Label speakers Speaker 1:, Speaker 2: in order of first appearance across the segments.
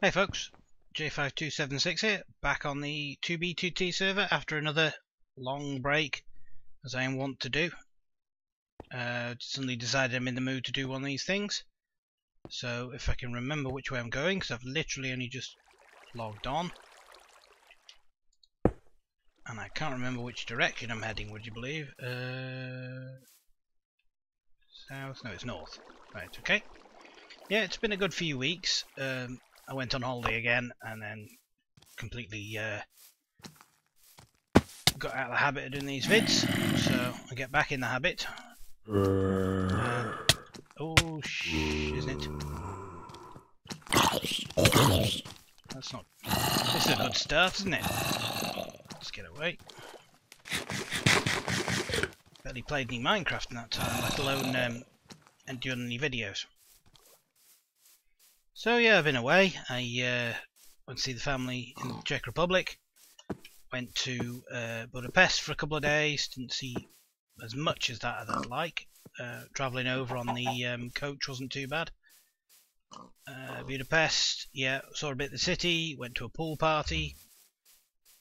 Speaker 1: Hey folks, J5276 here, back on the 2B2T server after another long break, as I am wont to do. Suddenly decided I'm in the mood to do one of these things, so if I can remember which way I'm going, because I've literally only just logged on, and I can't remember which direction I'm heading, would you believe? South? No, it's north. Right, okay. Yeah, it's been a good few weeks. I went on holiday again and then completely got out of the habit of doing these vids, so I get back in the habit. Oh, isn't it? That's not. This is a good start, isn't it? Let's get away. Barely played any Minecraft in that time, let alone and doing any videos. So yeah, I've been away. I went to see the family in the Czech Republic. Went to Budapest for a couple of days. Didn't see as much as that as I'd like. Travelling over on the coach wasn't too bad. Budapest, yeah, saw a bit of the city. Went to a pool party.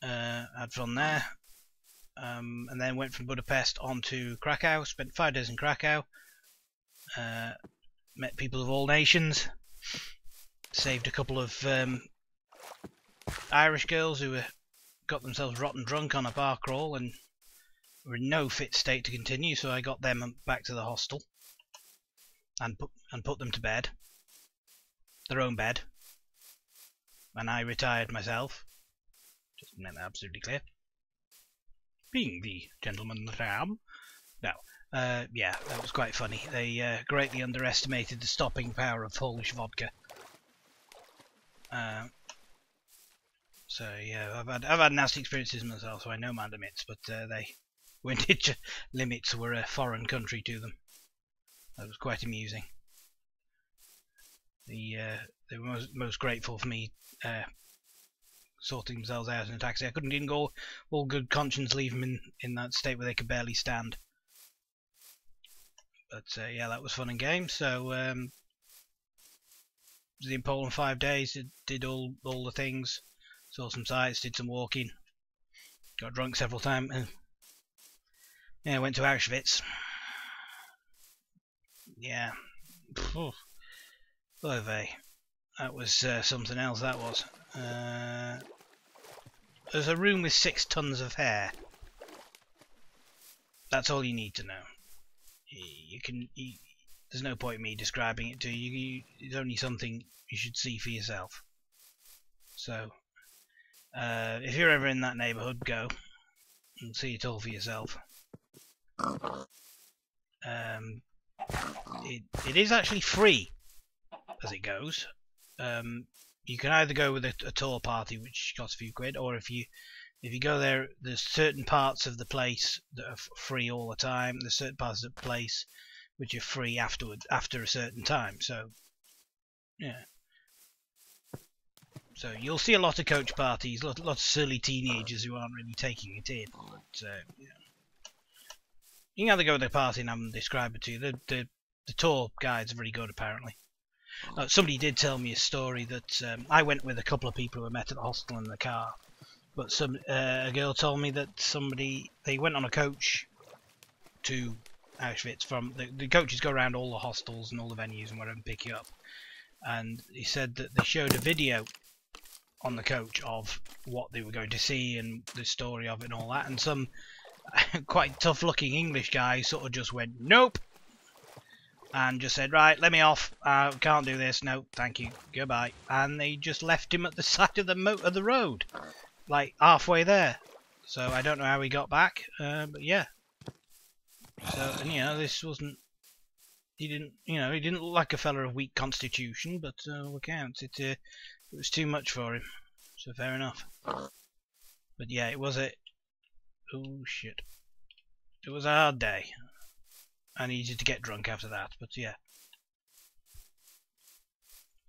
Speaker 1: Had fun there. And then went from Budapest on to Krakow. Spent 5 days in Krakow. Met people of all nations. Saved a couple of Irish girls who got themselves rotten drunk on a bar crawl and were in no fit state to continue, so I got them back to the hostel and put them to bed, their own bed, and I retired myself, just to make that absolutely clear, being the gentleman that I am. No, yeah, that was quite funny. They greatly underestimated the stopping power of Polish vodka. So yeah, I've had nasty experiences myself, so I know my limits. But they windage limits were a foreign country to them. That was quite amusing. They were most grateful for me sorting themselves out in a taxi. I couldn't even go all good conscience leave them in that state where they could barely stand. But yeah, that was fun and games. So was in Poland 5 days. Did all the things. Saw some sights, did some walking, got drunk several times, and yeah, went to Auschwitz. Yeah, that was something else. That was. There's a room with 6 tons of hair. That's all you need to know. There's no point in me describing it to you. It's only something you should see for yourself. So. If you're ever in that neighbourhood, go and see it all for yourself. It is actually free as it goes. You can either go with a tour party, which costs a few quid, or if you go there, there's certain parts of the place that are free all the time. There's certain parts of the place which are free after a certain time. So yeah. So you'll see a lot of coach parties, a lot of silly teenagers who aren't really taking it in. But yeah. You can either go to the party and have them describe it to you. The tour guides are very good, apparently. Somebody did tell me a story that I went with a couple of people who I met at the hostel in the car. But a girl told me that they went on a coach to Auschwitz. From the coaches go around all the hostels and all the venues and whatever and pick you up. And he said that they showed a video on the coach of what they were going to see and the story of it and all that, and some quite tough looking English guy sort of just went nope and just said, right, let me off, can't do this, no thank you, goodbye, and they just left him at the side of the road, like halfway there. So I don't know how he got back, but yeah. So, and this wasn't, he didn't look like a fella of weak constitution, but all accounts it was too much for him, so fair enough. But yeah, it was a hard day. I needed to get drunk after that, but yeah.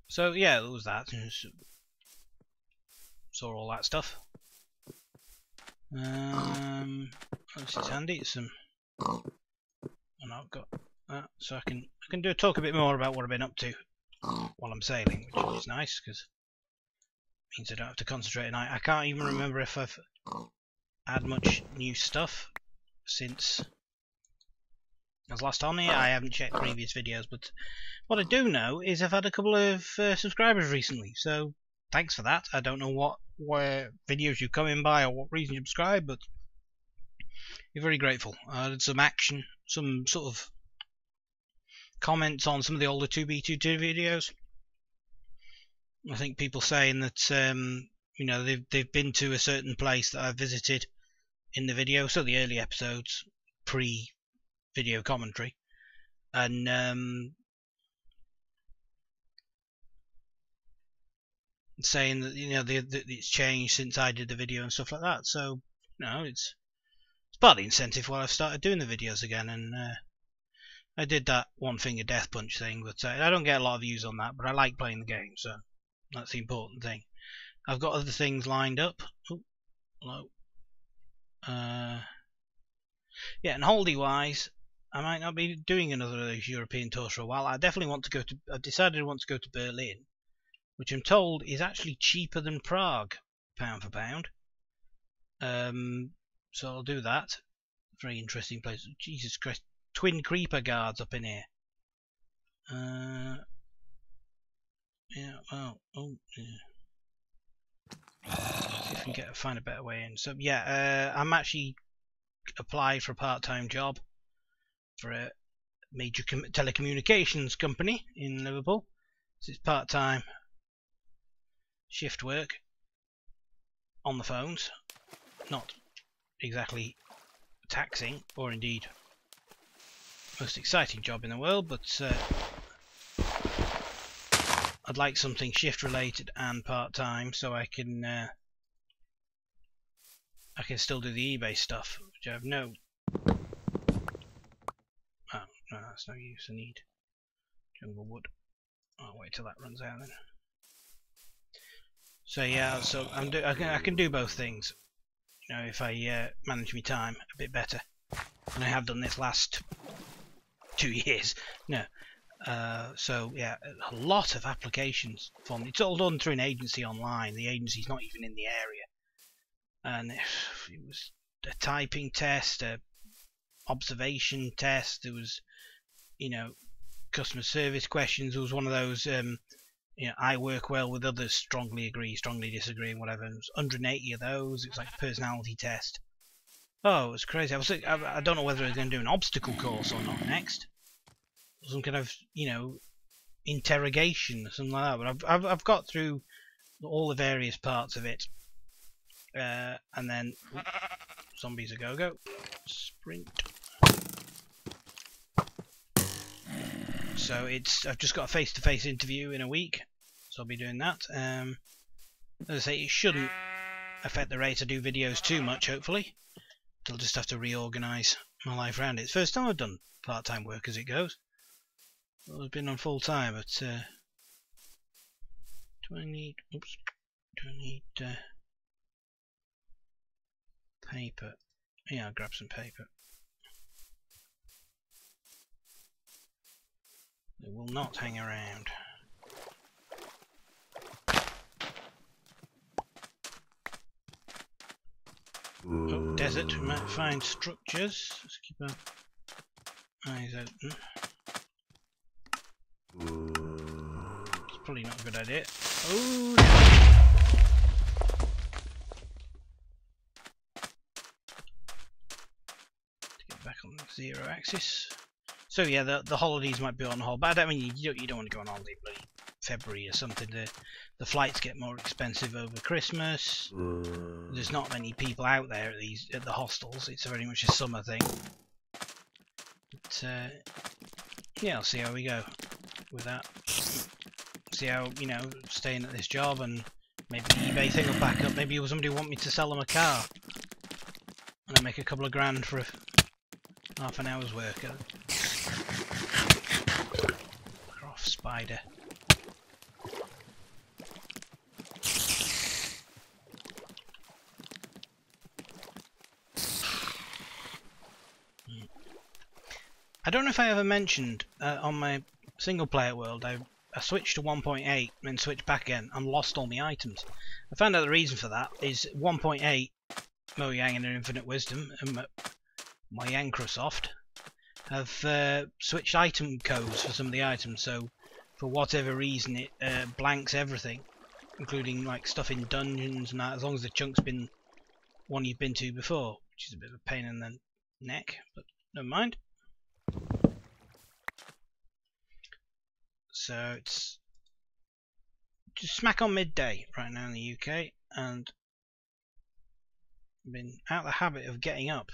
Speaker 1: So yeah, there was that. Saw all that stuff. This is handy. It's some. And I've got that, so I can talk a bit more about what I've been up to while I'm sailing, which is nice because Means I don't have to concentrate at night. I can't even remember if I've had much new stuff since I was last on here. I haven't checked previous videos, but what I do know is I've had a couple of subscribers recently, so thanks for that. I don't know where videos you come in by or what reason you subscribe, but you're very grateful. I did some action, some sort of comments on some of the older 2B22 videos. I think people saying that you know, they've been to a certain place that I've visited in the video, so the early episodes pre-video commentary, and saying that, you know, it's changed since I did the video and stuff like that. So, you know, it's part of the incentive why I've started doing the videos again. And I did that one finger death punch thing, but I don't get a lot of views on that. But I like playing the game, so that's the important thing. I've got other things lined up. Oh, hello. Yeah, and holiday wise, I might not be doing another of those European tours for a while. I definitely want to go to. I decided I want to go to Berlin, which I'm told is actually cheaper than Prague, pound for pound. So I'll do that. Very interesting place. Jesus Christ, twin creeper guards up in here. Yeah. Well. Oh. Yeah. See if we can find a better way in. So yeah, I'm actually applied for a part-time job for a major telecommunications company in Liverpool. So it's part-time shift work on the phones, not exactly taxing or indeed most exciting job in the world, but I'd like something shift related and part-time so I can still do the eBay stuff, which I have no. Oh no, that's no use. I need jungle wood. I'll wait till that runs out then. So yeah, so I can do both things, you know, if I manage my time a bit better, and I have done this last 2 years. No, so yeah, a lot of applications for me. It's all done through an agency online. The agency's not even in the area, and it was a typing test, a observation test. There was, you know, customer service questions. There was one of those. You know, I work well with others, strongly agree, strongly disagree, and whatever. And it was 180 of those. It was like a personality test. Oh, it was crazy. I don't know whether I was going to do an obstacle course or not next. Some kind of, you know, interrogation or something like that. But I've got through all the various parts of it. And then zombies a go-go. Sprint. So I've just got a face-to-face interview in a week, so I'll be doing that. As I say, it shouldn't affect the rate I do videos too much, hopefully. I'll just have to reorganise my life around it. It's the first time I've done part-time work as it goes. I've been on full-time, but do I need paper? Yeah, I'll grab some paper. They will not hang around. Oh, desert. We might find structures. Let's keep our eyes open. It's probably not a good idea. Oh, to get back on the 0 axis. So yeah, the holidays might be on hold, but I mean, you don't want to go on holiday bloody February or something. The flights get more expensive over Christmas. There's not many people out there at the hostels. It's very much a summer thing. But yeah, I'll see how we go with that. See how, you know, staying at this job, and maybe the eBay thing will back up. Maybe somebody will want me to sell them a car, and I make a couple of grand for half an hour's work. Off spider. I don't know if I ever mentioned on my single player world, I I switched to 1.8 and switched back again and lost all my items. I found out the reason for that is 1.8, Mojang and their Infinite Wisdom and my Microsoft have switched item codes for some of the items, so for whatever reason it blanks everything, including like stuff in dungeons and that, as long as the chunk's been one you've been to before, which is a bit of a pain in the neck, but never mind. So it's just smack on midday right now in the UK, and I've been out of the habit of getting up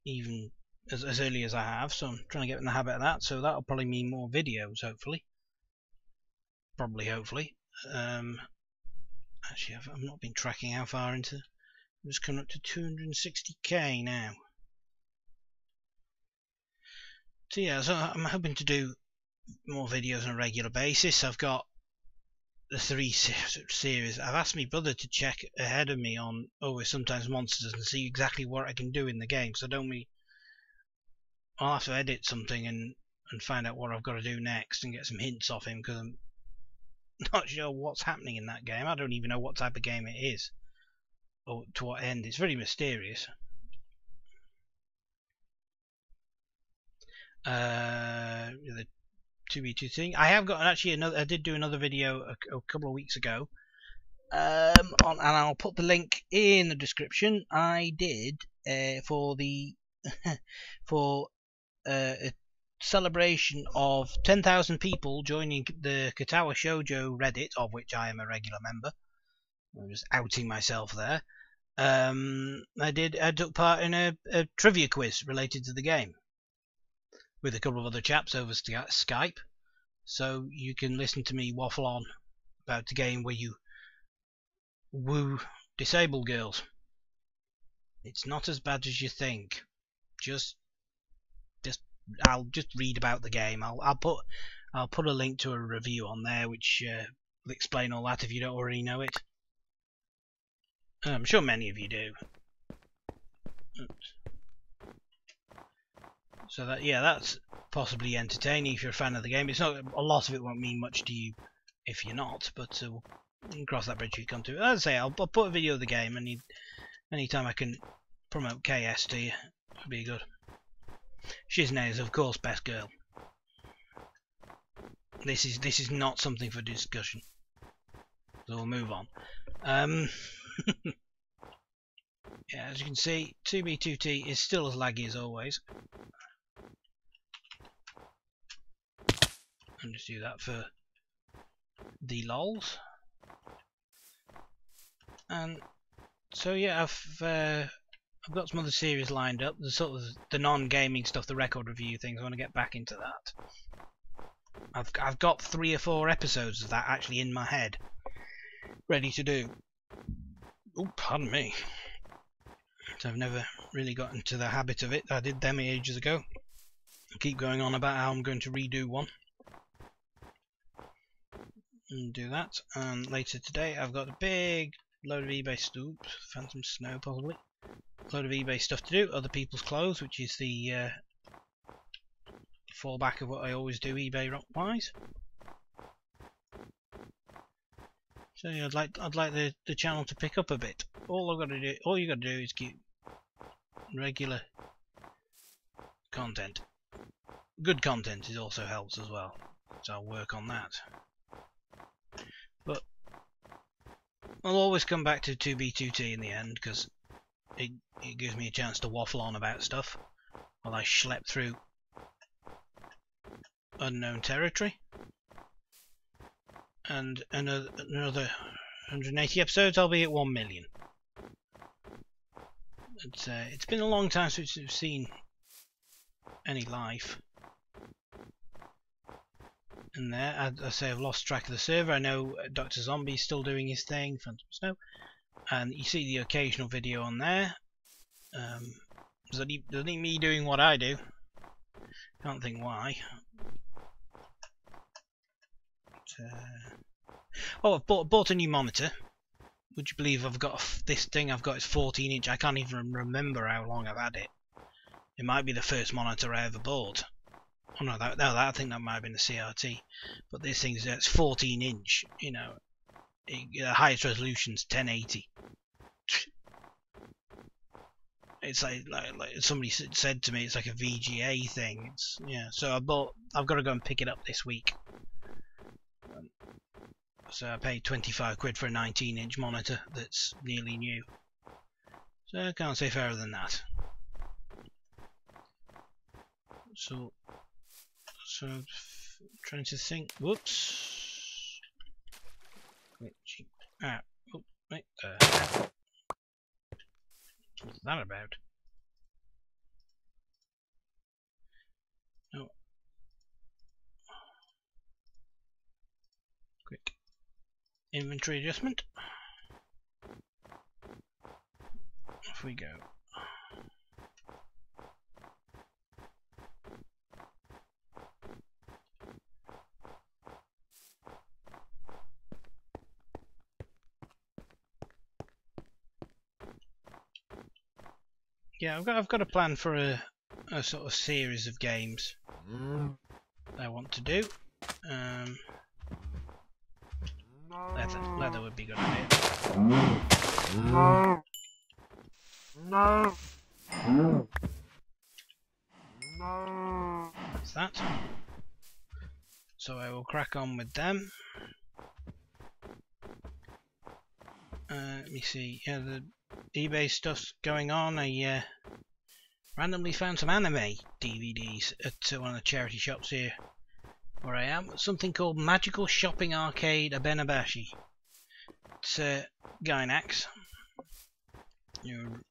Speaker 1: even as early as I have, so I'm trying to get in the habit of that, so that'll probably mean more videos, hopefully. Hopefully. Actually, I've not been tracking how far into. I'm just coming up to 260k now. So yeah, so I'm hoping to do more videos on a regular basis. I've got the 3 series. I've asked my brother to check ahead of me on Always Sometimes Monsters and see exactly what I can do in the game, so I don't really. I'll have to edit something and find out what I've got to do next and get some hints off him, because I'm not sure what's happening in that game. I don't even know what type of game it is or to what end. It's very mysterious. The 2v2 thing. I have got actually another. I did do another video a couple of weeks ago. And I'll put the link in the description. I did for the for a celebration of 10,000 people joining the Katawa Shoujo Reddit, of which I am a regular member. I'm just outing myself there. I took part in a trivia quiz related to the game with a couple of other chaps over Skype, so you can listen to me waffle on about the game where you woo disabled girls. It's not as bad as you think. I'll just read about the game. I'll put a link to a review on there which will explain all that if you don't already know it. I'm sure many of you do. So that, yeah, that's possibly entertaining if you're a fan of the game. It's not, a lot of it won't mean much to you if you're not, but we'll cross that bridge if you come to it. As I say, I'll put a video of the game, and anytime I can promote KS to you, it'll be good. Shizne is of course best girl. This is not something for discussion, so we'll move on. Yeah, as you can see, 2B2T is still as laggy as always. And just do that for the lols. And so yeah, I've got some other series lined up. The sort of the non-gaming stuff, the record review things. I want to get back into that. I've got 3 or 4 episodes of that actually in my head, ready to do. Oh, pardon me. So I've never really got into the habit of it. I did them ages ago. I keep going on about how I'm going to redo one. And do that. And later today I've got a big load of eBay stuff. Phantom Snow possibly. Load of eBay stuff to do. Other people's clothes, which is the fallback of what I always do eBay wise. So yeah, I'd like the channel to pick up a bit. All you got to do is keep regular content. Good content also helps as well, so I'll work on that. But I'll always come back to 2B2T in the end, because it gives me a chance to waffle on about stuff while I schlep through unknown territory. And another 180 episodes, I'll be at 1 million. It's been a long time since we've seen any life. And there, I say I've lost track of the server. I know Dr. Zombie's still doing his thing, Phantom Snow, and you see the occasional video on there. Does it need me doing what I do? Can't think why. Oh, I've bought a new monitor. Would you believe I've got this thing I've got is 14-inch. I can't even remember how long I've had it. It might be the first monitor I ever bought. Oh no, I think that might have been the CRT. But this thing's it's 14 inch. You know, the highest resolution's 1080. It's like somebody said to me, it's like a VGA thing. It's So I've got to go and pick it up this week. So I paid 25 quid for a 19-inch monitor that's nearly new. So I can't say fairer than that. So trying to think. Whoops. Ah, oh, wait. What's that about? Oh. Quick inventory adjustment. Off we go. Yeah, I've got a plan for a sort of series of games I want to do. Leather would be good idea. That's that. So I will crack on with them. Let me see. Yeah, the eBay stuff's going on. I randomly found some anime DVDs at one of the charity shops here where I am. Something called Magical Shopping Arcade Abenabashi. It's Gainax. You're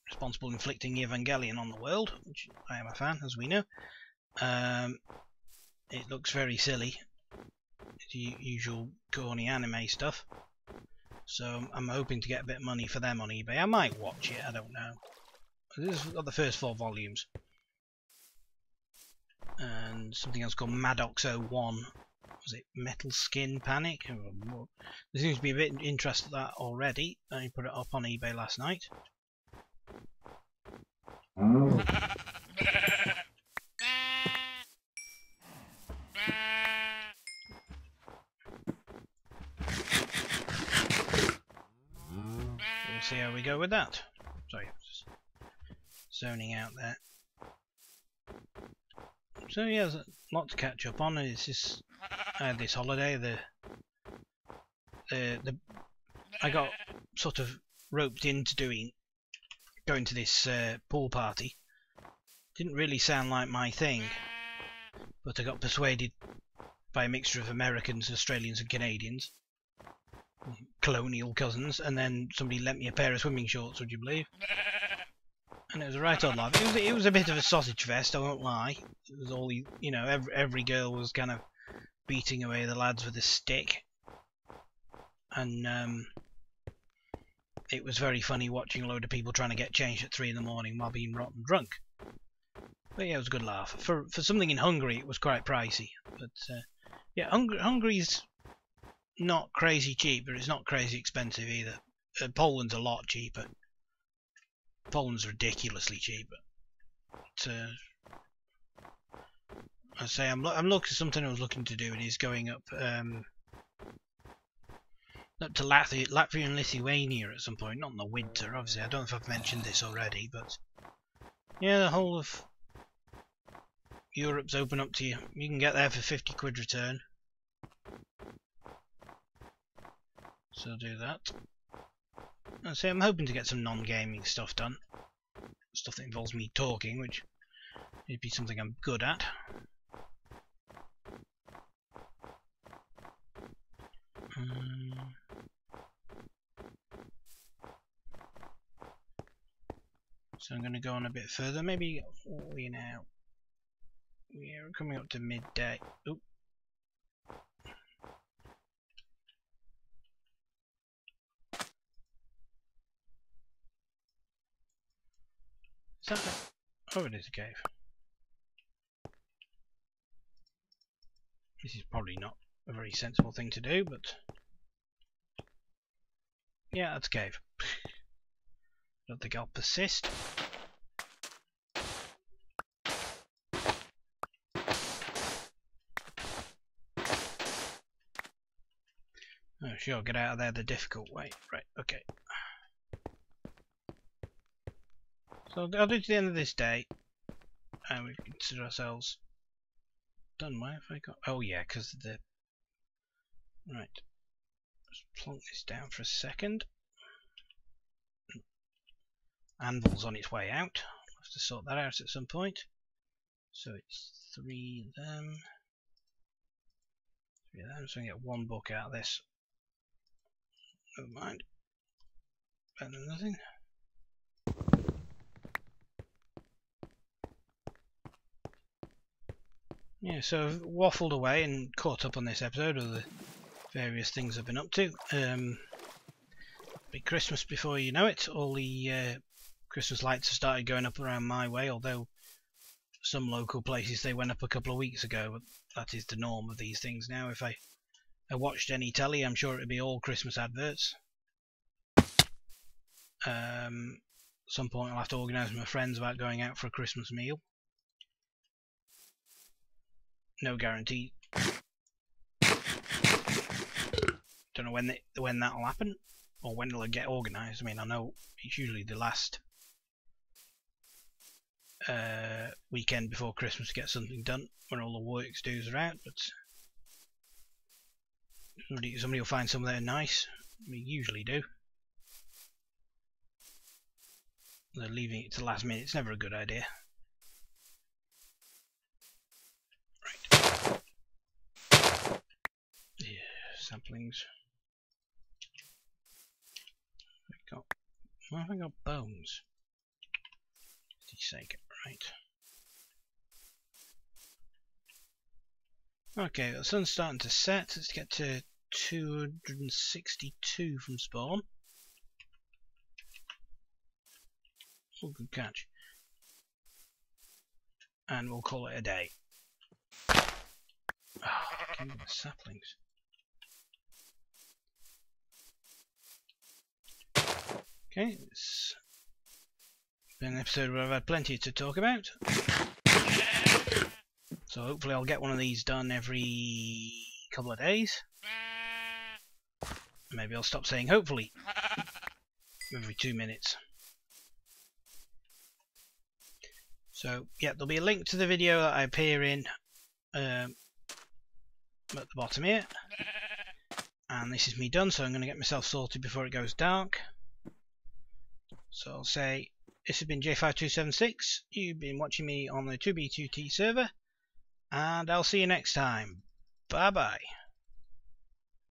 Speaker 1: responsible for inflicting Evangelion on the world, which I am a fan, as we know. It looks very silly. It's the usual corny anime stuff. So I'm hoping to get a bit of money for them on eBay. I might watch it, I don't know. This has got the first 4 volumes. And something else called Maddox 01. Was it Metal Skin Panic? There seems to be a bit of interest in that already. I put it up on eBay last night. We'll see how we go with that. Sorry, just zoning out there. So yeah, there's a lot to catch up on. It's just this holiday. I got sort of roped into going to this pool party. Didn't really sound like my thing, but I got persuaded by a mixture of Americans, Australians, and Canadians, colonial cousins, and then somebody lent me a pair of swimming shorts. Would you believe? And it was a right old laugh. It was a bit of a sausage fest, I won't lie. It was all, you know, every girl was kind of beating away the lads with a stick, and it was very funny watching a load of people trying to get changed at 3 in the morning while being rotten drunk. But yeah, it was a good laugh. For something in Hungary, it was quite pricey. But yeah, Hungary's not crazy cheap, but it's not crazy expensive either. Poland's a lot cheaper. Poland's ridiculously cheap. But I say I'm looking. Something I was looking to do. It is going up to Latvia and Lithuania at some point. Not in the winter, obviously. I don't know if I've mentioned this already, but yeah, the whole of Europe's open up to you. You can get there for 50 quid return. So do that. I say I'm hoping to get some non-gaming stuff done. Stuff that involves me talking, which would be something I'm good at. So I'm going to go on a bit further. Maybe what are we now? We're coming up to midday. Oop. Is that a... Oh, it is a cave. This is probably not a very sensible thing to do, but yeah, that's a cave. Don't think I'll persist. Oh, sure, get out of there the difficult way. Right, okay. So I'll do to the end of this day, and we consider ourselves done. Why have I got... Oh yeah, because of the... Right. Just plonk this down for a second. Anvil's on its way out. I'll have to sort that out at some point. So it's 3 of them. 3 of them, so I can get 1 book out of this. Never mind. Better than nothing. Yeah, so I've waffled away and caught up on this episode of the various things I've been up to. Be Christmas before you know it. All the Christmas lights have started going up around my way, although some local places they went up a couple of weeks ago, but that is the norm of these things now. If I watched any telly, I'm sure it'd be all Christmas adverts. Some point I'll have to organise with my friends about going out for a Christmas meal. No guarantee. Don't know when that'll happen, or when it'll get organised. I mean, I know it's usually the last weekend before Christmas to get something done, when all the works dues are out, but somebody will find somewhere nice. We usually do. They're leaving it to the last minute. It's never a good idea. Right. Yeah, samplings. What have I got? Bones. For God's sake. Right. Okay, the sun's starting to set. Let's get to 262 from spawn. Oh, good catch. And we'll call it a day. Oh, I can't get the saplings. Okay, it's been an episode where I've had plenty to talk about. So hopefully I'll get one of these done every couple of days. Maybe I'll stop saying hopefully. Every 2 minutes. So yeah, there'll be a link to the video that I appear in at the bottom here. And this is me done, so I'm going to get myself sorted before it goes dark. So I'll say, this has been J5276, you've been watching me on the 2B2T server, and I'll see you next time. Bye bye.